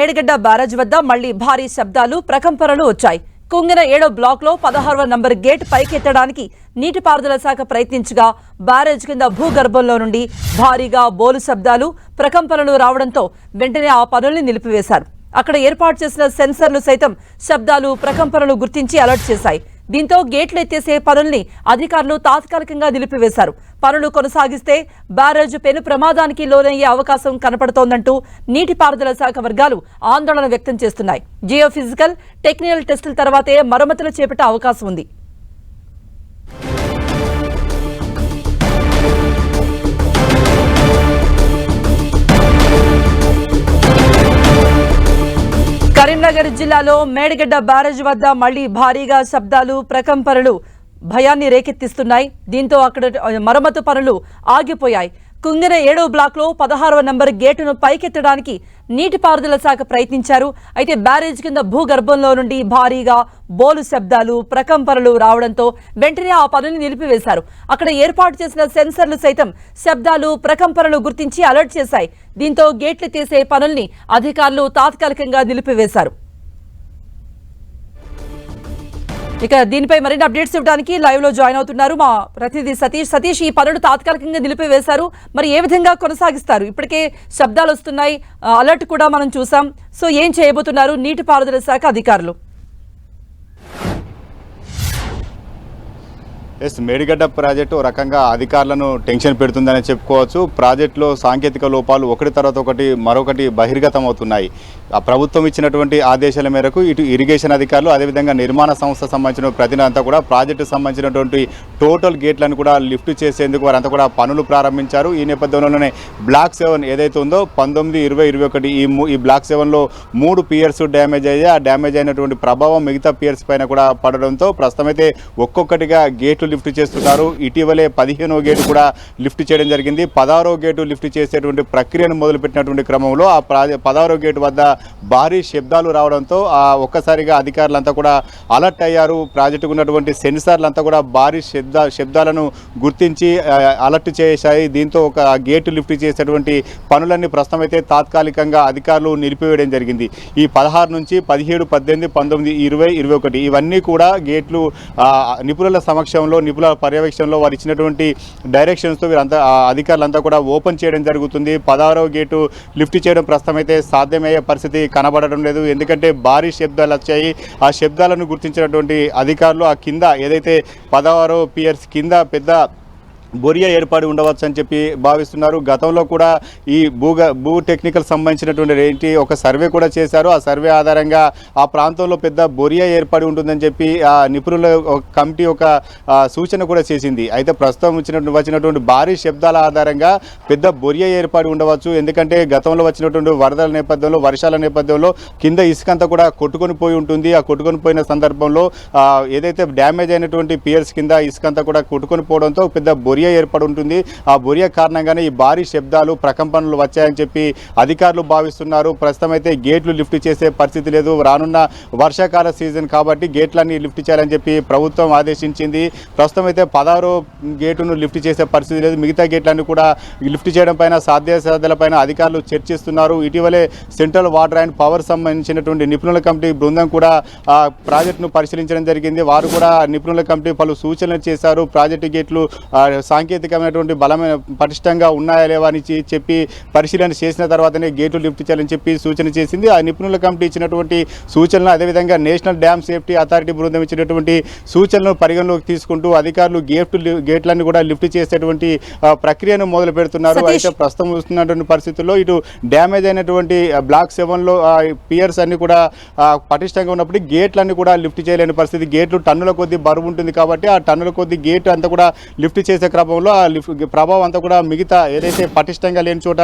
Medigadda barrage వద్ద మళ్లీ భారీ శబ్దాలు ప్రకంపనలు వచ్చాయి. కుంగిన 7వ బ్లాక్ లో 16వ నంబర్ గేట్ పైకెత్తడానికి నీటిపారుదల శాఖ ప్రయత్నించగా బ్యారేజ్ కింద భూగర్భంలో నుండి భారీగా బోలు శబ్దాలు ప్రకంపనలు రావడంతో వెంటనే ఆ పనుల్ని నిలిపివేశారు. అక్కడ ఏర్పాటు చేసిన సెన్సర్లు సైతం శబ్దాలు ప్రకంపనలు గుర్తించి అలర్ట్ చేశాయి. దీంతో గేట్లు ఎత్తేసే పనుల్ని అధికారులు తాత్కాలికంగా నిలిపివేశారు. పనులు కొనసాగిస్తే బ్యారేజ్ పెను ప్రమాదానికి లోనయ్యే అవకాశం కనపడుతోందంటూ నీటిపారుదల శాఖ వర్గాలు ఆందోళన వ్యక్తం చేస్తున్నాయి. జియోఫిజికల్, టెక్నికల్ టెస్టుల తర్వాతే మరమ్మతులు చేపట్టే అవకాశం ఉంది. కరీంనగర్ జిల్లాలో మేడిగడ్డ బ్యారేజ్ వద్ద మళ్లీ భారీగా శబ్దాలు ప్రకంపనలు భయాన్ని రేకెత్తిస్తున్నాయి. దీంతో అక్కడ మరమ్మతు పనులు ఆగిపోయాయి. కుంగిన 7వ బ్లాక్ లో 16వ నంబర్ గేటును పైకెత్తడానికి నీటిపారుదల శాఖ ప్రయత్నించారు. అయితే బ్యారేజ్ కింద భూగర్భంలో నుండి భారీగా బోలు శబ్దాలు ప్రకంపనలు రావడంతో వెంటనే ఆ పనులు నిలిపివేశారు. అక్కడ ఏర్పాటు చేసిన సెన్సర్లు సైతం శబ్దాలు ప్రకంపనలు గుర్తించి అలర్ట్ చేశాయి. దీంతో గేట్లు తీసే పనుల్ని అధికారులు తాత్కాలికంగా నిలిపివేశారు. ఇక దీనిపై మరిన్ని అప్డేట్స్ ఇవ్వడానికి లైవ్ లో జాయిన్ అవుతున్నారు మా ప్రతినిధి సతీష్. సతీష్, ఈ పనులు తాత్కాలికంగా నిలిపివేశారు, మరి ఏ విధంగా కొనసాగిస్తారు? ఇప్పటికే శబ్దాలు వస్తున్నాయి, అలర్ట్ కూడా మనం చూసాం. సో ఏం చేయబోతున్నారు నీటిపారుదల శాఖ అధికారులు? మేడిగడ్డ ప్రాజెక్టు ఒక రకంగా అధికారులను టెన్షన్ పెడుతుందని చెప్పుకోవచ్చు. ప్రాజెక్టులో సాంకేతిక లోపాలు ఒకటి తర్వాత ఒకటి మరొకటి బహిర్గతం అవుతున్నాయి. ఆ ప్రభుత్వం ఇచ్చినటువంటి ఆదేశాల మేరకు ఇటు ఇరిగేషన్ అధికారులు, అదేవిధంగా నిర్మాణ సంస్థ సంబంధించిన ప్రతినిధులంతా కూడా ప్రాజెక్టుకు సంబంధించినటువంటి టోటల్ గేట్లను కూడా లిఫ్ట్ చేసేందుకు వారంతా కూడా పనులు ప్రారంభించారు. ఈ నేపథ్యంలోనే బ్లాక్ 7 ఏదైతే ఉందో 19, 20, 21 ఈ బ్లాక్ 7లో 3 పియర్స్ డ్యామేజ్ అయ్యాయి. ఆ డ్యామేజ్ అయినటువంటి ప్రభావం మిగతా పియర్స్ పైన కూడా పడడంతో ప్రస్తుతం అయితే ఒక్కొక్కటిగా గేట్లు లిఫ్ట్ చేస్తున్నారు. ఇటీవలే 15వ గేటు కూడా లిఫ్ట్ చేయడం జరిగింది. 16వ గేటు లిఫ్ట్ చేసేటువంటి ప్రక్రియను మొదలుపెట్టినటువంటి క్రమంలో ఆ 16వ గేటు వద్ద భారీ శబ్దాలు రావడంతో ఒక్కసారిగా అధికారులంతా కూడా అలర్ట్ అయ్యారు. ప్రాజెక్టుకు ఉన్నటువంటి సెన్సార్లంతా కూడా భారీ శబ్దాలను గుర్తించి అలర్ట్ చేశాయి. దీంతో ఒక గేటు లిఫ్ట్ చేసేటువంటి పనులన్నీ ప్రస్తుతం అయితే తాత్కాలికంగా అధికారులు నిలిపివేయడం జరిగింది. ఈ 16 నుంచి 17, 18, 19, 20, 21 ఇవన్నీ కూడా గేట్లు నిపుణుల సమక్షంలో, నిపుణుల పర్యవేక్షణలో వారు ఇచ్చినటువంటి డైరెక్షన్స్తో వీరంతా అధికారులంతా కూడా ఓపెన్ చేయడం జరుగుతుంది. 16వ గేటు లిఫ్ట్ చేయడం ప్రస్తుతం అయితే సాధ్యమయ్యే పరిస్థితి కనబడడం లేదు. ఎందుకంటే భారీ శబ్దాలు వచ్చాయి. ఆ శబ్దాలను గుర్తించినటువంటి అధికారులు ఆ కింద ఏదైతే 16వ పియర్స్ కింద పెద్ద బొరియా ఏర్పాటు ఉండవచ్చు అని చెప్పి భావిస్తున్నారు. గతంలో కూడా ఈ భూ టెక్నికల్ సంబంధించినటువంటి ఒక సర్వే కూడా చేశారు. ఆ సర్వే ఆధారంగా ఆ ప్రాంతంలో పెద్ద బొరియా ఏర్పడి ఉంటుందని చెప్పి ఆ నిపుణుల కమిటీ ఒక సూచన కూడా చేసింది. అయితే ప్రస్తుతం వచ్చినటువంటి భారీ శబ్దాల ఆధారంగా పెద్ద బొరియా ఏర్పడి ఉండవచ్చు. ఎందుకంటే గతంలో వచ్చినటువంటి వరదల నేపథ్యంలో, వర్షాల నేపథ్యంలో కింద ఇసుకంతా కూడా కొట్టుకొని పోయి ఉంటుంది. ఆ కొట్టుకొని పోయిన సందర్భంలో ఏదైతే డ్యామేజ్ అయినటువంటి పియర్స్ కింద ఇసుకంతా కూడా కొట్టుకొని పోవడంతో పెద్ద బొరియా ఏర్పడి ఉంటుంది. ఆ బొరియా కారణంగానే ఈ భారీ శబ్దాలు ప్రకంపనలు వచ్చాయని చెప్పి అధికారులు భావిస్తున్నారు. ప్రస్తుతం అయితే గేట్లు లిఫ్ట్ చేసే పరిస్థితి లేదు. రానున్న వర్షాకాల సీజన్ కాబట్టి గేట్లన్నీ లిఫ్ట్ చేయాలని చెప్పి ప్రభుత్వం ఆదేశించింది. ప్రస్తుతం అయితే 16వ గేటును లిఫ్ట్ చేసే పరిస్థితి లేదు. మిగతా గేట్లన్నీ కూడా లిఫ్ట్ చేయడం పైన సాధ్యాసాధ్యాలపైన అధికారులు చర్చిస్తున్నారు. ఇటీవలే సెంట్రల్ వాటర్ అండ్ పవర్ సంబంధించినటువంటి నిపుణుల కమిటీ బృందం కూడా ప్రాజెక్టును పరిశీలించడం జరిగింది. వారు కూడా నిపుణుల కమిటీ పలు సూచనలు చేశారు. ప్రాజెక్టు గేట్లు సాంకేతికమైనటువంటి బలమైన పటిష్టంగా ఉన్నాయా లేవా అని చెప్పి పరిశీలన చేసిన తర్వాతనే గేట్లు లిఫ్ట్ చేయాలని చెప్పి సూచన చేసింది. ఆ నిపుణుల కమిటీ ఇచ్చినటువంటి సూచనలు, అదేవిధంగా నేషనల్ డ్యామ్ సేఫ్టీ అథారిటీ బృందం ఇచ్చినటువంటి సూచనలను పరిగణలోకి తీసుకుంటూ అధికారులు గేట్లన్నీ కూడా లిఫ్ట్ చేసేటువంటి ప్రక్రియను మొదలు పెడుతున్నారు. అయితే ప్రస్తుతం వస్తున్నటువంటి పరిస్థితుల్లో ఇటు డ్యామేజ్ అయినటువంటి బ్లాక్ 7లో పియర్స్ అన్ని కూడా పటిష్టంగా ఉన్నప్పుడు గేట్లన్నీ కూడా లిఫ్ట్ చేయలేని పరిస్థితి. గేట్లు టన్నుల కొద్దీ బరువు ఉంటుంది కాబట్టి ఆ టన్నుల కొద్దీ గేట్ అంతా కూడా లిఫ్ట్ చేసే క్రమంలో ఆ ప్రభావం అంతా కూడా మిగతా ఏదైతే పటిష్టంగా లేని చోట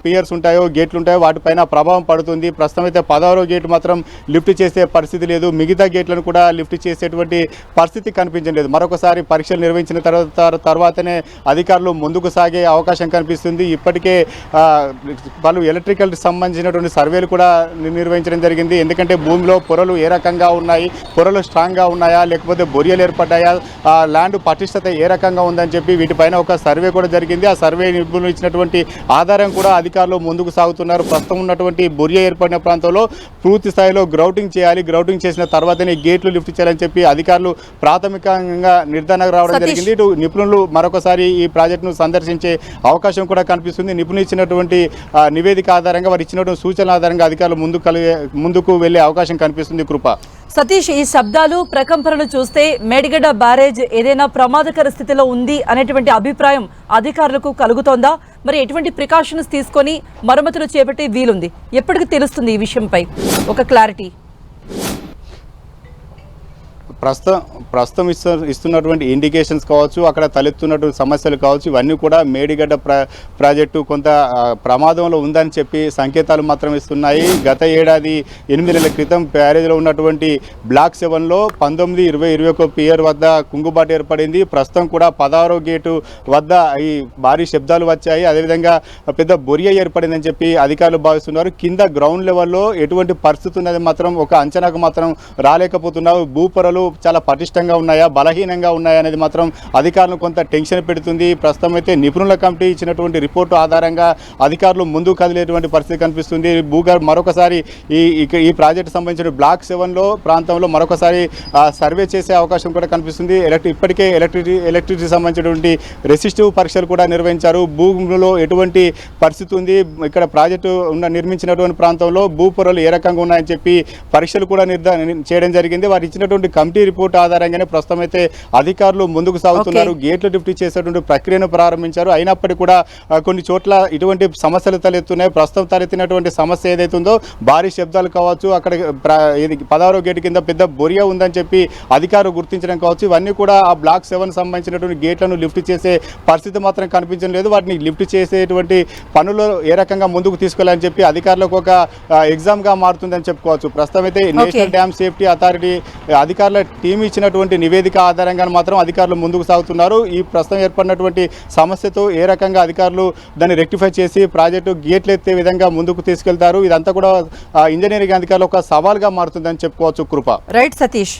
పియర్స్ ఉంటాయో, గేట్లు ఉంటాయో వాటిపైన ప్రభావం పడుతుంది. ప్రస్తుతం అయితే 16వ గేటు మాత్రం లిఫ్ట్ చేసే పరిస్థితి లేదు. మిగతా గేట్లను కూడా లిఫ్ట్ చేసేటువంటి పరిస్థితి కనిపించలేదు. మరొకసారి పరీక్షలు నిర్వహించిన తర్వాతనే అధికారులు ముందుకు సాగే అవకాశం కనిపిస్తుంది. ఇప్పటికే పలు ఎలక్ట్రికల్ సంబంధించినటువంటి సర్వేలు కూడా నిర్వహించడం జరిగింది. ఎందుకంటే భూమిలో పొరలు ఏ రకంగా ఉన్నాయి, పొరలు స్ట్రాంగ్గా ఉన్నాయా లేకపోతే బొరియలు ఏర్పడ్డాయా, ల్యాండ్ పటిష్టత ఏ రకంగా ఉందని చెప్పి వీటిపైన ఒక సర్వే కూడా జరిగింది. ఆ సర్వే నిపుణులు ఇచ్చినటువంటి ఆధారం కూడా అధికారులు ముందుకు సాగుతున్నారు. ప్రస్తుతం ఉన్నటువంటి బొరియా ఏర్పడిన ప్రాంతంలో పూర్తి స్థాయిలో గ్రౌటింగ్ చేయాలి, గ్రౌటింగ్ చేసిన తర్వాతనే గేట్లు లిఫ్ట్ చేయాలని చెప్పి అధికారులు ప్రాథమికంగా నిర్ధారణకు రావడం జరిగింది. ఇటు నిపుణులు మరొకసారి ఈ ప్రాజెక్టును సందర్శించే అవకాశం కూడా కనిపిస్తుంది. నిపుణులు ఇచ్చినటువంటి నివేదిక ఆధారంగా వారు ఇచ్చినటువంటి సూచనల ఆధారంగా అధికారులు ముందుకు వెళ్లే అవకాశం కనిపిస్తుంది. కృప సతీష్, ఈ శబ్దాలు ప్రకంపనలు చూస్తే మేడిగడ్డ బ్యారేజ్ ఏదైనా ప్రమాదకర స్థితిలో ఉంది అనేటువంటి అభిప్రాయం అధికారులకు కలుగుతోందా? మరి ఎటువంటి ప్రికాషన్స్ తీసుకొని మరమ్మతులు చేపట్టే వీలుంది? ఎప్పటికి తెలుస్తుంది ఈ విషయంపై ఒక క్లారిటీ? ప్రస్తుతం ఇస్తున్నటువంటి ఇండికేషన్స్ కావచ్చు, అక్కడ తలెత్తున్నటువంటి సమస్యలు కావచ్చు, ఇవన్నీ కూడా మేడిగడ్డ ప్రాజెక్టు కొంత ప్రమాదంలో ఉందని చెప్పి సంకేతాలు మాత్రం ఇస్తున్నాయి. గత ఏడాది 8 నెలల క్రితం బ్యారేజ్లో ఉన్నటువంటి బ్లాక్ 7లో 19, 20, 21 పియర్ వద్ద కుంగుబాటు ఏర్పడింది. ప్రస్తుతం కూడా 16వ గేటు వద్ద ఈ భారీ శబ్దాలు వచ్చాయి. అదేవిధంగా పెద్ద బొరియా ఏర్పడిందని చెప్పి అధికారులు భావిస్తున్నారు. కింద గ్రౌండ్ లెవెల్లో ఎటువంటి పరిస్థితి ఉన్నది మాత్రం ఒక అంచనాకు మాత్రం రాలేకపోతున్నారు. భూపొరలు చాలా పటిష్టంగా ఉన్నాయా, బలహీనంగా ఉన్నాయా అనేది మాత్రం అధికారులను కొంత టెన్షన్ పెడుతుంది. ప్రస్తుతం అయితే నిపుణుల కమిటీ ఇచ్చినటువంటి రిపోర్టు ఆధారంగా అధికారులు ముందుకు కదిలేటువంటి పరిస్థితి కనిపిస్తుంది. మరొకసారి ఈ ప్రాజెక్టు సంబంధించిన బ్లాక్ 7లో ప్రాంతంలో మరొకసారి సర్వే చేసే అవకాశం కూడా కనిపిస్తుంది. ఇప్పటికే ఎలక్ట్రిసిటీ సంబంధించినటువంటి రెసిస్టివ్ పరీక్షలు కూడా నిర్వహించారు. భూమిలో ఎటువంటి పరిస్థితి ఉంది, ఇక్కడ ప్రాజెక్టు నిర్మించినటువంటి ప్రాంతంలో భూపొరలు ఏ రకంగా ఉన్నాయని చెప్పి పరీక్షలు కూడా చేయడం జరిగింది. వారు ఇచ్చినటువంటి కమిటీ రిపోర్ట్ ఆధారంగానే ప్రస్తుతం అయితే అధికారులు ముందుకు సాగుతున్నారు. గేట్లు లిఫ్ట్ చేసేటువంటి ప్రక్రియను ప్రారంభించారు. అయినప్పటికీ కూడా కొన్ని చోట్ల ఇటువంటి సమస్యలు తలెత్తున్నాయి. ప్రస్తుతం తలెత్తినటువంటి సమస్య ఏదైతుందో భారీ శబ్దాలు కావచ్చు, అక్కడ 16వ గేటు కింద పెద్ద బొరియా ఉందని చెప్పి అధికారులు గుర్తించడం కావచ్చు, ఇవన్నీ కూడా ఆ బ్లాక్ 7 సంబంధించినటువంటి గేట్లను లిఫ్ట్ చేసే పరిస్థితి మాత్రం కనిపించడం లేదు. వాటిని లిఫ్ట్ చేసేటువంటి పనులు ఏ రకంగా ముందుకు తీసుకెళ్లాలని చెప్పి అధికారులకు ఒక ఎగ్జామ్గా మారుతుందని చెప్పుకోవచ్చు. ప్రస్తుతం అయితే నేషనల్ డ్యామ్ సేఫ్టీ అథారిటీ అధికారుల టీం ఇచ్చినటువంటి నివేదిక ఆధారంగా మాత్రం అధికారులు ముందుకు సాగుతున్నారు. ఈ ప్రస్తుతం ఏర్పడినటువంటి సమస్యతో ఏ రకంగా అధికారులు దాన్ని రెక్టిఫై చేసి ప్రాజెక్టు గేట్లు ఎత్తే విధంగా ముందుకు తీసుకెళ్తారు, ఇదంతా కూడా ఇంజనీరింగ్ అధికారులు ఒక సవాల్గా మారుతుందని చెప్పుకోవచ్చు. కృప. రైట్ సతీష్.